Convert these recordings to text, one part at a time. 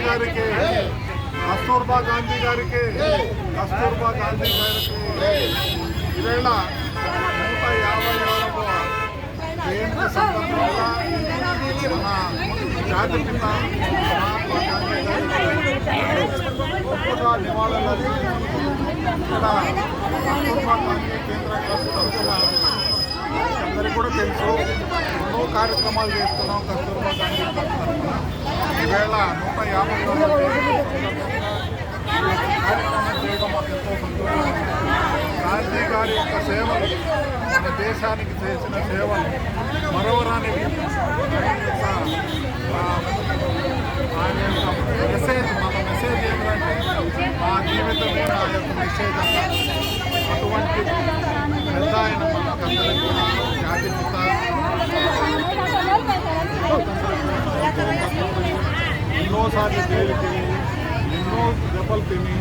గారికి కస్తూర్బా గాంధీ గారికి ఈవేళ 150వ జయంతి సందర్భంగా మన జాతిపిత మహాత్మా గాంధీ గారికి నివాళులు ఇక్కడ కస్తూర్బా గాంధీ కేంద్ర ట్రస్ట్ తరఫున అందరికీ కూడా తెలుసు ఎన్నో కార్యక్రమాలు చేస్తున్నాం కస్తూర్బా గాంధీ తరఫున. ఈవేళ 150వ కార్యక్రమం చేయడం మాకు ఎంతో సంతోషం. గాంధీ గారి యొక్క సేవలు, మన దేశానికి చేసిన సేవలు మరోరానివి. ఆయన యొక్క మెసేజ్, మన మెసేజ్ ఏంటంటే మా జీవితమే నా యొక్క మెసేజ్ అన్నారు. అటువంటి పెద్ద ఆయన మనకందరికీ కూడా జాతిపిత. ఎన్నోసార్లు జైలుకి ఎన్నో దెబ్బలు తిని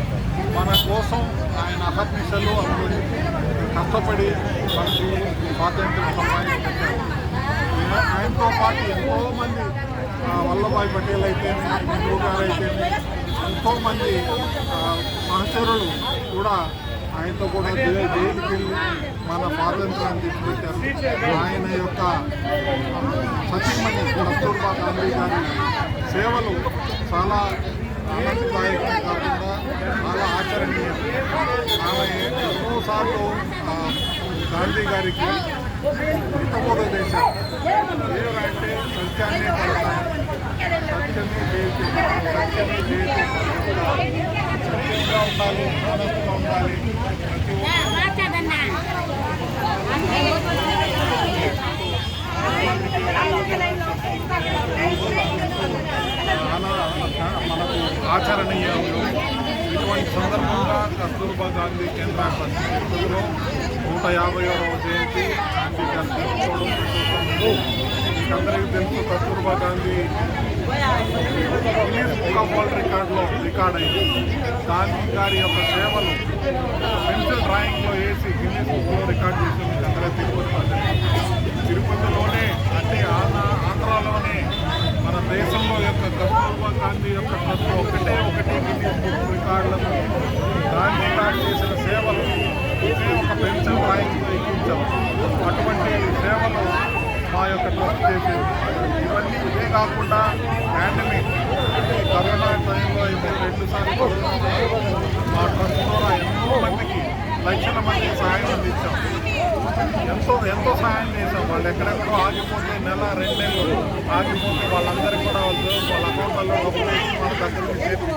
మన కోసం ఆయన అహర్నిశలు అనుకుని కష్టపడి మనకి స్వాతంత్ర్యం సంపాదించారు. ఆయనతో పాటు ఎంతోమంది వల్లభాయ్ పటేల్ అయితే, నెహ్రూ గారు అయితే, ఎంతోమంది సహచరులు కూడా ఆయనతో కూడా జైలుకి వెళ్ళి మన స్వాతంత్రాన్ని తీసుకొచ్చారు. ఆయన యొక్క సతీమణి కస్తూర్బా గాంధీ గారి సేవలు చాలా ఆనందదాయకం కాకుండా చాలా ఆచరణీయం. ఆమె ఎన్నోసార్లు గాంధీ గారికి హితబోధ చేశారు. ఏమంటే సత్యాన్ని పడతాయి, సత్యమే జయతి, సత్యమే జయతి, సత్యంగా ఉండాలి, ఆనందంగా ఉండాలి. మనకు ఆచరణీయం. ఇటువంటి సందర్భంగా కస్తూర్బా గాంధీ కేంద్ర ట్రస్ట్లో 150వ జయంతి గాంధీ గారు జరుపుకోవడం సంతోషం. అందరికీ తెలుసు Kasturba Gandhi Guinness book of world record అయింది. గాంధీ గారి యొక్క సేవలు పెన్సిల్ డ్రాయింగ్లో వేసి గిన్నీస్ బుక్లో రికార్డ్ చేసి అందరూ తిరుపతిలోనే అంటే ఆంధ్రాలోనే మన దేశంలో యొక్క కస్తూర్బా గాంధీ యొక్క ట్రస్ట్ ఒకటి గిన్నీస్ బుక్ రికార్డులను గాంధీ గారు చేసిన సేవలు ఒక పెన్సిల్ డ్రాయింగ్లో ఎక్కించాం. అటువంటి సేవలు మా యొక్క ట్రస్ట్ చేసేది. ఇదే కాకుండా పాండమిక్ కరోనా టైంలో 2 సార్లు మా ట్రస్ట్ ద్వారా ఎంతో మందికి లక్షల మందికి సహాయం అందించాం. ఎంతో సహాయం చేశాం. వాళ్ళు ఎక్కడెక్కడో ఆగిపోతే నెల 2 నెలలు ఆగిపోతే వాళ్ళందరికీ కూడా వాళ్ళ అకౌంట్లలో డబ్బులు వేసి మన దగ్గరికి చేర్పించాం.